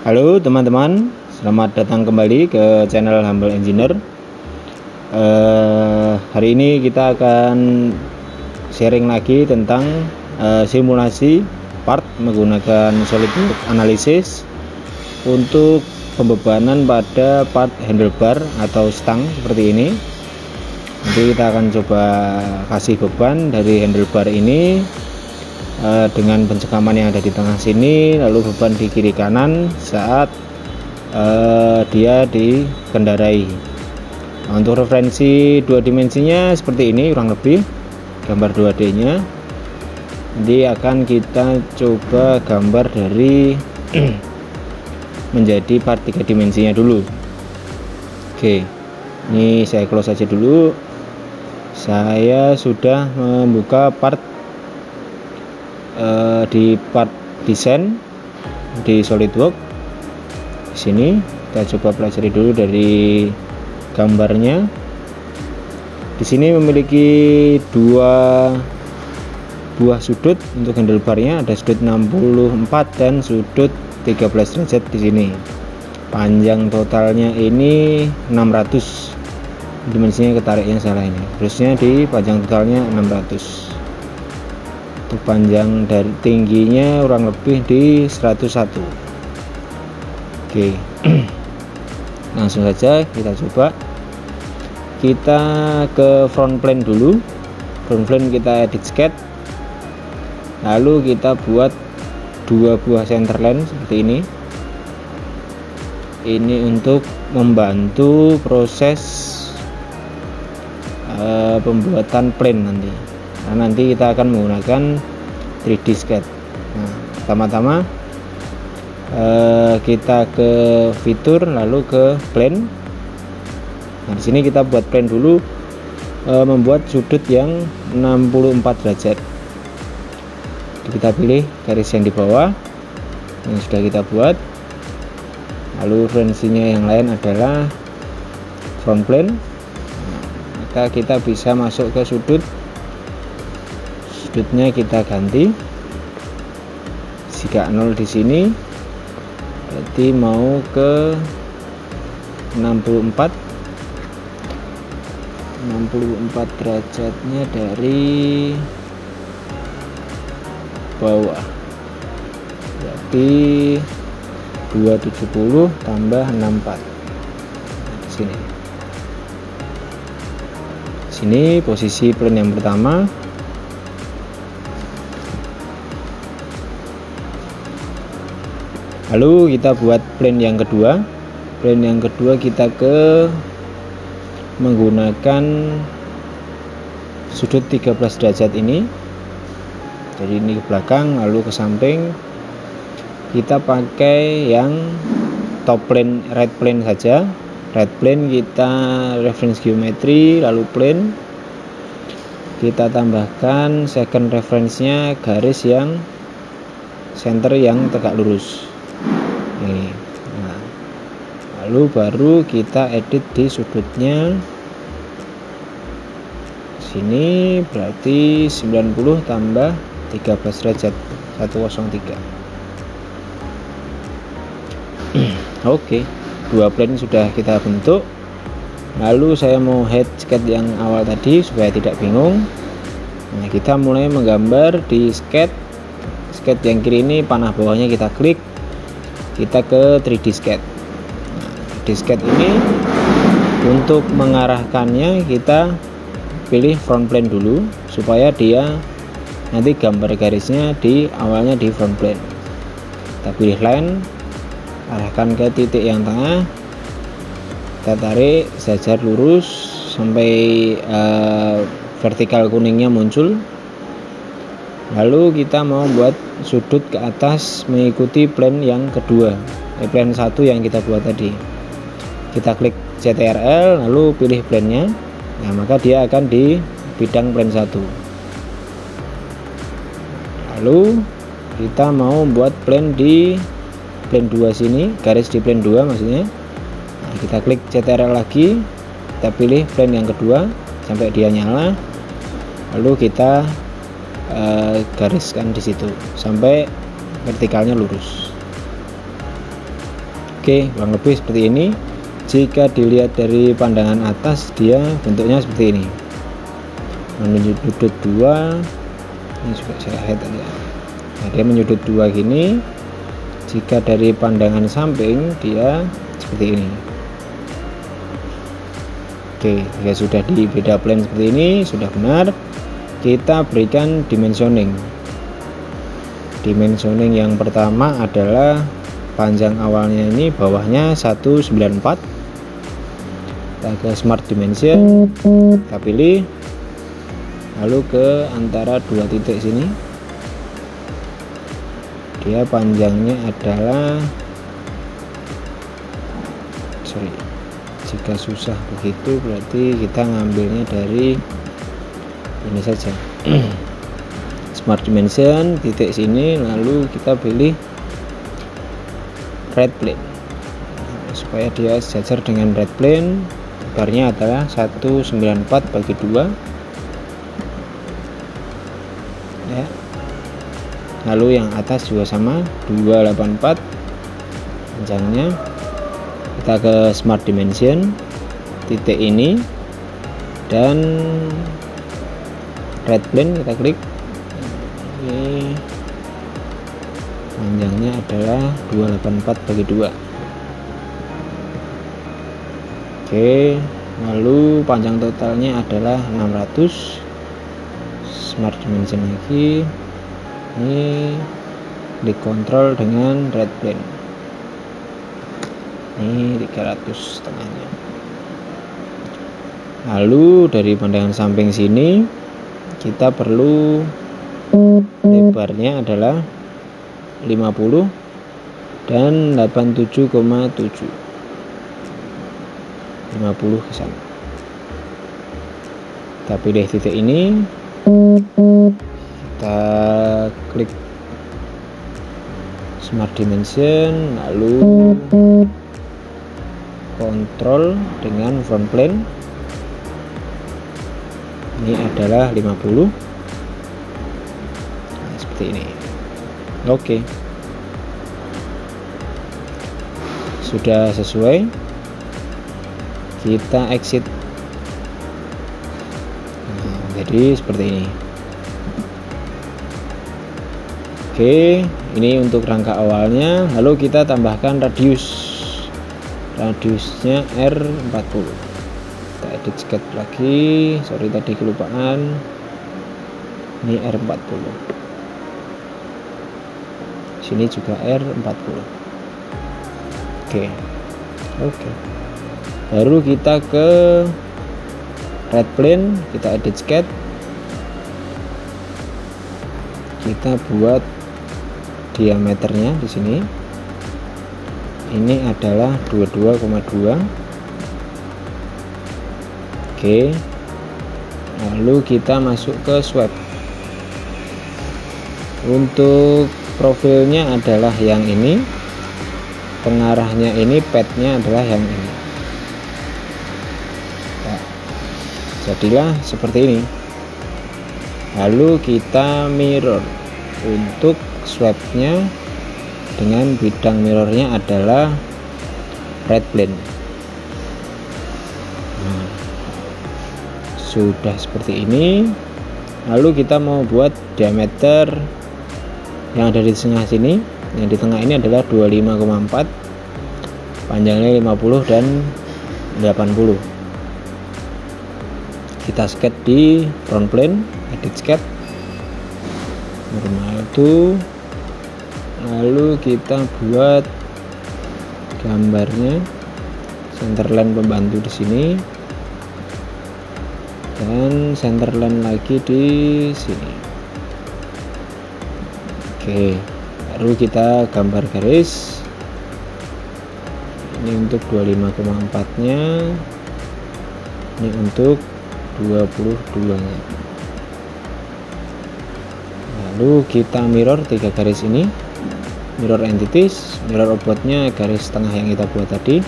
Halo teman-teman, selamat datang kembali ke channel Humble Engineer. Hari ini kita akan sharing lagi tentang simulasi part menggunakan SolidWorks Analysis untuk pembebanan pada part handlebar atau stang seperti ini. Nanti kita akan coba kasih beban dari handlebar ini dengan pencekaman yang ada di tengah sini, lalu beban di kiri kanan saat dia dikendarai. Nah, untuk referensi dua dimensinya seperti ini kurang lebih gambar 2D nya. Nanti akan kita coba gambar dari menjadi part 3 dimensinya dulu. Oke, ini saya close aja dulu. Saya sudah membuka part di part desain di SolidWorks. Di sini kita coba pelajari dulu dari gambarnya. Di sini memiliki dua buah sudut untuk handlebarnya, ada sudut 64 dan sudut 13 derajat di sini. Panjang totalnya ini 600. Dimensinya ketariknya salah ini. Terusnya di panjang totalnya 600. Panjang dari tingginya kurang lebih di 101. Oke. Langsung saja kita coba. Kita ke front plane dulu. Front plane kita edit sketch. Lalu kita buat dua buah center line seperti ini. Ini untuk membantu proses pembuatan plane nanti. Nah, nanti kita akan menggunakan 3D sketch. Nah, pertama-tama kita ke fitur lalu ke plane. Nah, di sini kita buat plane dulu, membuat sudut yang 64 derajat. Kita pilih garis yang di bawah yang sudah kita buat. Lalu referensinya yang lain adalah front plane. Nah, maka kita bisa masuk ke sudutnya kita ganti. Jika 0 di sini berarti mau ke 64 derajatnya dari bawah, berarti 270 tambah 64. Di sini posisi plane yang pertama. Lalu kita buat plane yang kedua. Plane yang kedua kita ke menggunakan sudut 13 derajat ini. Jadi ini ke belakang lalu ke samping. Kita pakai yang top plane, right plane saja. Right plane kita reference geometry lalu plane. Kita tambahkan second reference-nya garis yang center yang tegak lurus. Nah, lalu baru kita edit di sudutnya. Sini berarti 90 tambah 13 derajat 103. Oke, dua plane sudah kita bentuk. Lalu saya mau head sketch yang awal tadi supaya tidak bingung. Nah, kita mulai menggambar di sketch yang kiri ini, panah bawahnya kita klik. Kita ke 3D sketch. Nah, 3D sketch ini untuk mengarahkannya kita pilih front plane dulu supaya dia nanti gambar garisnya di awalnya di front plane. Kita pilih line, arahkan ke titik yang tengah, kita tarik sejajar lurus sampai vertikal kuningnya muncul. Lalu kita mau buat sudut ke atas mengikuti plane yang kedua, plane 1 yang kita buat tadi. Kita klik CTRL lalu pilih plane-nya. Nah, maka dia akan di bidang plane 1. Lalu kita mau buat plane di plane 2 sini, garis di plane 2 maksudnya. Nah, kita klik CTRL lagi, kita pilih plane yang kedua sampai dia nyala. Lalu kita gariskan di situ sampai vertikalnya lurus. Oke, kurang lebih seperti ini. Jika dilihat dari pandangan atas, dia bentuknya seperti ini, menyudut dua. Ini juga saya lihat tadi ya. Nah, dia menyudut dua gini. Jika dari pandangan samping, dia seperti ini. Oke, jika sudah di beda plane seperti ini, sudah benar. Kita berikan dimensioning. Dimensioning yang pertama adalah panjang awalnya ini, bawahnya 194. Kita ke smart dimension, kita pilih, lalu ke antara dua titik sini, dia panjangnya adalah, jika susah begitu berarti kita ngambilnya dari ini saja. Smart dimension, titik sini, lalu kita pilih right plane supaya dia sejajar dengan right plane. Lebarnya adalah 194/2 ya. Lalu yang atas juga sama, 284 panjangnya. Kita ke smart dimension, titik ini dan right plane kita klik. Ini panjangnya adalah 284/2. Oke, lalu panjang totalnya adalah 600. Smart dimension lagi, ini dikontrol dengan right plane, ini 300 setengahnya. Lalu dari pandangan samping sini kita perlu lebarnya adalah 50 dan 87,7, 50 ke sana. Kita pilih titik ini, kita klik smart dimension, lalu kontrol dengan front plane, ini adalah 50. Nah, seperti ini. Oke, sudah sesuai, kita exit. Nah, jadi seperti ini. Oke, ini untuk rangka awalnya. Lalu kita tambahkan radiusnya R40. Kita edit sketch lagi, sorry tadi kelupaan, ini R40, sini juga R40. Oke, baru kita ke right plane, kita edit sketch, kita buat diameternya di sini. Ini adalah 22,2. Oke, lalu kita masuk ke swipe. Untuk profilnya adalah yang ini, pengarahnya ini, padnya adalah yang ini. Nah, jadilah seperti ini. Lalu kita mirror. Untuk swipe-nya dengan bidang mirrornya adalah right plane. Nah, sudah seperti ini. Lalu kita mau buat diameter yang ada di tengah sini. Yang di tengah ini adalah 25,4, panjangnya 50 dan 80. Kita sketch di front plane, edit sketch normal itu, lalu kita buat gambarnya, centerline pembantu di sini dan centerline lagi di sini. Oke, baru kita gambar garis. Ini untuk 25,4 nya, ini untuk 22 nya. Lalu kita mirror 3 garis ini, mirror entities, mirror obotnya garis tengah yang kita buat tadi.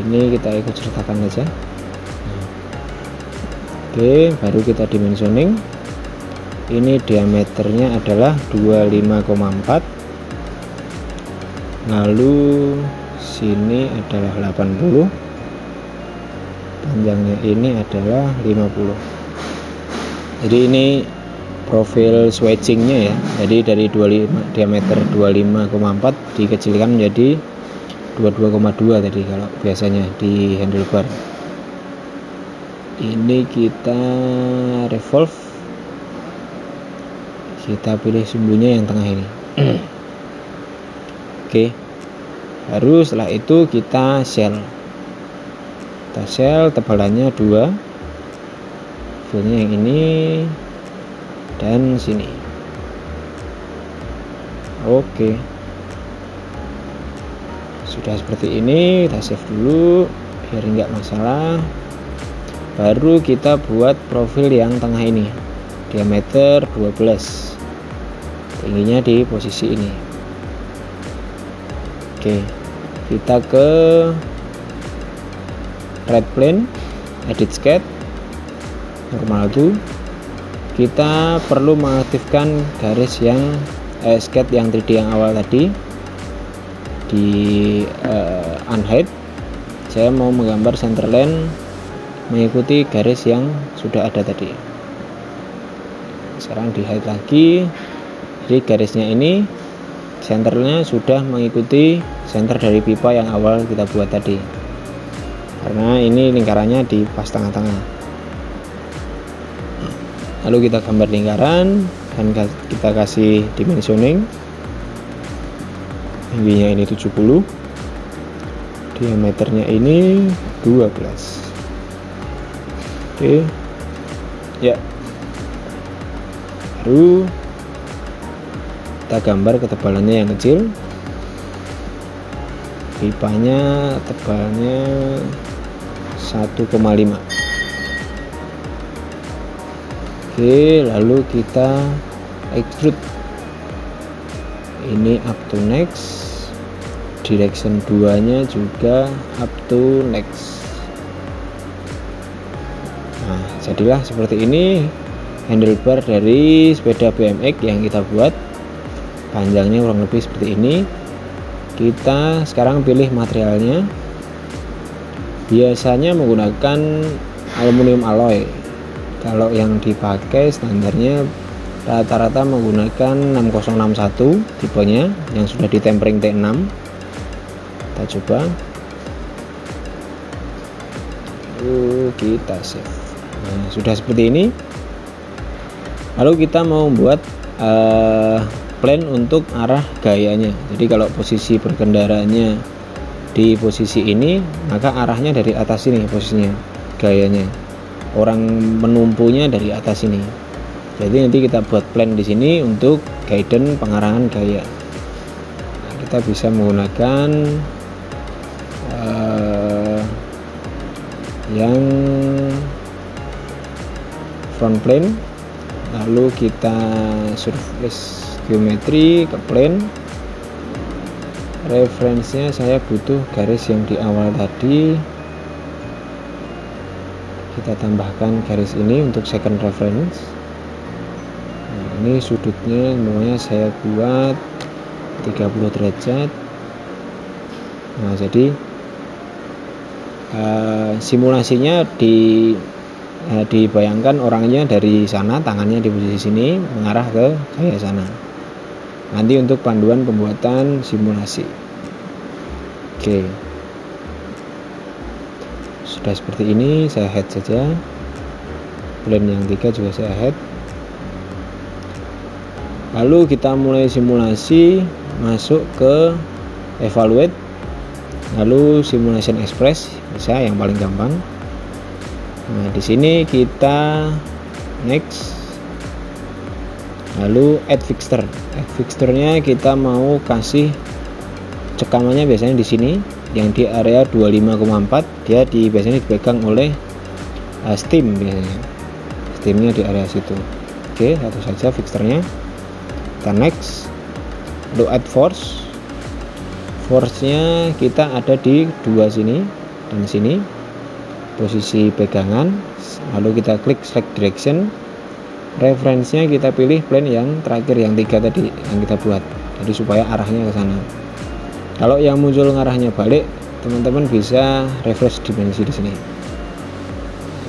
Ini kita ikut sertakan saja. Oke, baru kita dimensioning. Ini diameternya adalah 25,4. lalu sini adalah 80, panjangnya ini adalah 50. Jadi ini profil switchingnya ya, jadi dari 25, diameter 25,4 dikecilkan menjadi 22,2 tadi kalau biasanya di handlebar. Ini kita revolve, kita pilih sumbunya yang tengah ini. Oke, baru setelah itu kita shell tebalannya 2, filenya yang ini dan sini. Oke, sudah seperti ini, kita save dulu biar enggak masalah. Baru kita buat profil yang tengah ini, diameter 12, tingginya di posisi ini. Oke, kita ke right plane, edit sketch, normal to. Kita perlu mengaktifkan garis yang sketch yang 3D yang awal tadi di unhide. Saya mau menggambar center line mengikuti garis yang sudah ada tadi. Sekarang di hide lagi, jadi garisnya ini senternya sudah mengikuti center dari pipa yang awal kita buat tadi, karena ini lingkarannya di pas tengah-tengah. Lalu kita gambar lingkaran dan kita kasih dimensioning, tingginya ini 70, diameternya ini 12. Oke, ya, baru kita gambar ketebalannya yang kecil, pipanya tebalnya 1,5. Oke, lalu kita extrude ini up to next, direction 2 nya juga up to next. Nah, jadilah seperti ini handlebar dari sepeda BMX yang kita buat. Panjangnya kurang lebih seperti ini. Kita sekarang pilih materialnya, biasanya menggunakan aluminium alloy. Kalau yang dipakai standarnya rata-rata menggunakan 6061 tipenya yang sudah ditempering T6. Kita coba, kita save. Nah, sudah seperti ini. Lalu kita mau buat plan untuk arah gayanya. Jadi kalau posisi berkendaranya di posisi ini, maka arahnya dari atas ini posisinya, gayanya. Orang menumpunya dari atas ini. Jadi nanti kita buat plan di sini untuk guidance pengarahan gaya. Nah, kita bisa menggunakan yang front plane, lalu kita surface geometry ke plane. Referensinya saya butuh garis yang di awal tadi, kita tambahkan garis ini untuk second reference. Nah, ini sudutnya semuanya saya buat 30 derajat. Nah, jadi simulasinya dibayangkan orangnya dari sana, tangannya di posisi sini mengarah ke gaya sana. Nanti untuk panduan pembuatan simulasi. Oke, sudah seperti ini, saya head saja. Plane yang 3 juga saya head. Lalu kita mulai simulasi, masuk ke evaluate, lalu simulation express bisa yang paling gampang. Nah, di sini kita next, lalu add fixture. Add fixture-nya kita mau kasih cekamannya biasanya di sini yang di area 25,4, dia biasanya dipegang oleh steam, biasanya steamnya di area situ. Oke, satu saja fixture-nya. Kita next, lalu add force. Force-nya kita ada di dua sini dan sini, posisi pegangan. Lalu kita klik select direction. Referensinya kita pilih plane yang terakhir, yang 3 tadi yang kita buat, jadi supaya arahnya ke sana. Kalau yang muncul ngarahnya balik, teman-teman bisa refresh dimensi di sini.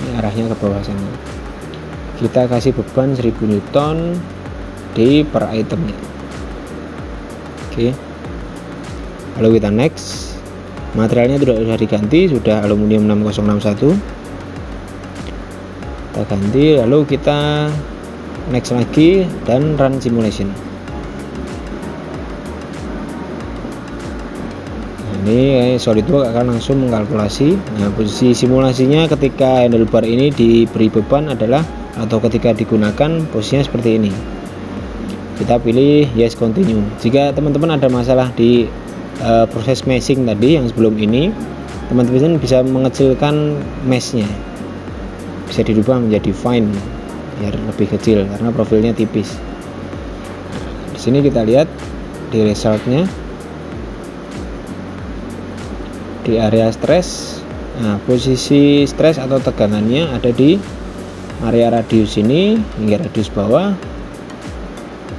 Ini arahnya ke bawah sana. Kita kasih beban 1000 Newton di per itemnya. Oke. Lalu kita next. Materialnya tidak usah diganti, sudah aluminium 6061. Kita ganti, lalu kita next lagi dan run simulation. Ini SolidWorks akan langsung mengkalkulasi. Nah, posisi simulasinya ketika handlebar ini diberi beban adalah, atau ketika digunakan posisinya seperti ini. Kita pilih yes continue. Jika teman-teman ada masalah di proses meshing tadi yang sebelum ini, teman-teman bisa mengecilkan meshnya, bisa dirubah menjadi fine biar lebih kecil karena profilnya tipis. Di sini kita lihat di resultnya, di area stress. Nah, posisi stress atau tegangannya ada di area radius ini hingga radius bawah,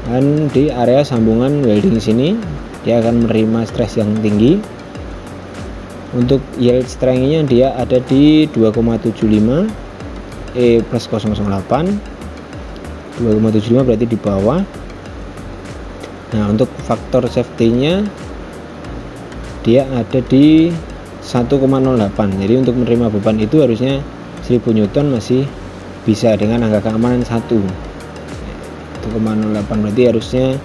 dan di area sambungan welding sini dia akan menerima stres yang tinggi. Untuk yield strength-nya dia ada di 2,75 E plus 008. 2,75 berarti di bawah. Nah, untuk faktor safety-nya dia ada di 1,08. Jadi untuk menerima beban itu harusnya 1000 Newton masih bisa dengan angka keamanan 1,08, berarti harusnya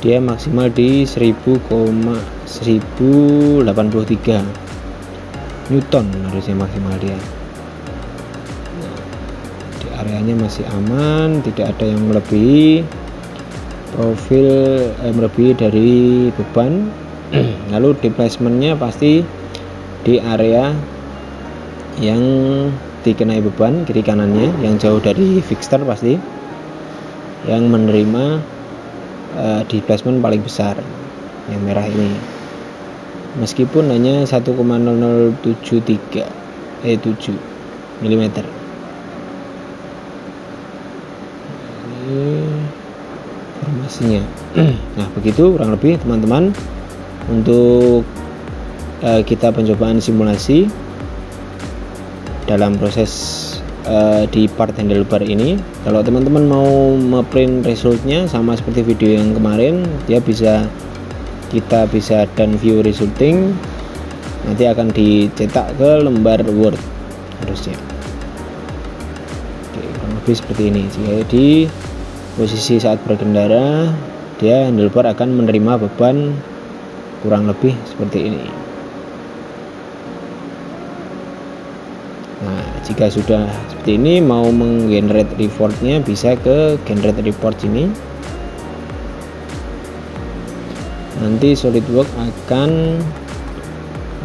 dia maksimal di 1083 Newton harusnya maksimal dia. Nah, di areanya masih aman, tidak ada yang melebihi profil melebihi dari beban. Lalu displacementnya pasti di area yang dikenai beban kiri kanannya, yang jauh dari fixture pasti yang menerima displacement paling besar, yang merah ini, meskipun hanya 1,0073 7 mm. Ini informasinya. Nah, begitu kurang lebih teman-teman untuk kita pencobaan simulasi dalam proses di part handlebar ini. Kalau teman-teman mau ngeprint resultnya sama seperti video yang kemarin, kita bisa dan view resulting, nanti akan dicetak ke lembar Word harusnya. Oke, kurang lebih seperti ini. Jadi posisi saat berkendara, dia handlebar akan menerima beban kurang lebih seperti ini. Nah, jika sudah seperti ini, mau menggenerate reportnya bisa ke generate report ini. Nanti SolidWorks akan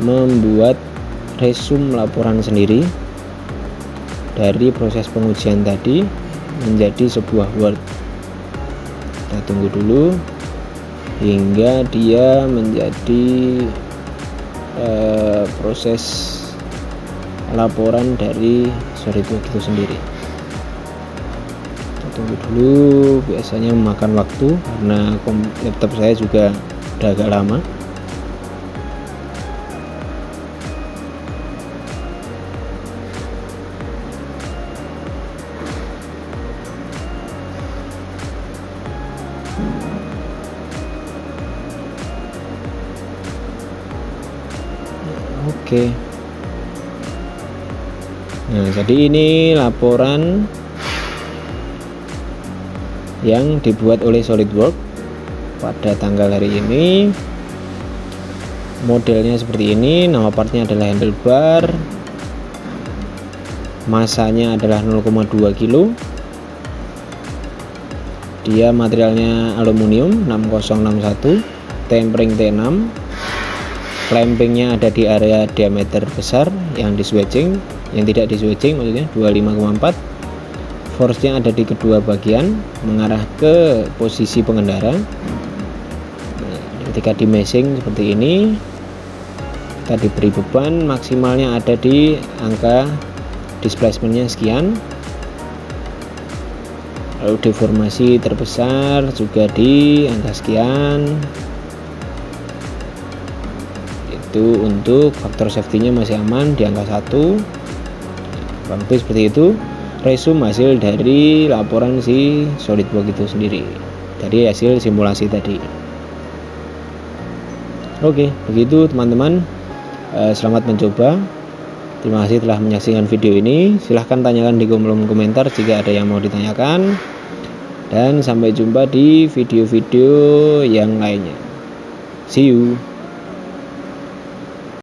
membuat resume laporan sendiri dari proses pengujian tadi menjadi sebuah Word. Kita tunggu dulu hingga dia menjadi proses laporan dari SolidWorks itu sendiri. Kita tunggu dulu, biasanya memakan waktu karena laptop saya juga udah agak lama. Oke. Nah, jadi ini laporan yang dibuat oleh SolidWorks pada tanggal hari ini. Modelnya seperti ini, nama partnya adalah handlebar, masanya adalah 0,2 kilo, dia materialnya aluminium 6061, tempering T6, clampingnya ada di area diameter besar yang di switching, yang tidak di switching maksudnya 25,4. Force-nya ada di kedua bagian mengarah ke posisi pengendara. Nah, ketika di meshing seperti ini, kita diberi beban maksimalnya ada di angka displacementnya sekian, lalu deformasi terbesar juga di angka sekian. Itu untuk faktor safety-nya masih aman di angka 1. Kurang lebih seperti itu resume hasil dari laporan si SolidWorks itu sendiri dari hasil simulasi tadi. Oke, begitu teman-teman. Selamat mencoba. Terima kasih telah menyaksikan video ini. Silahkan tanyakan di kolom komentar jika ada yang mau ditanyakan. Dan sampai jumpa di video-video yang lainnya. See you.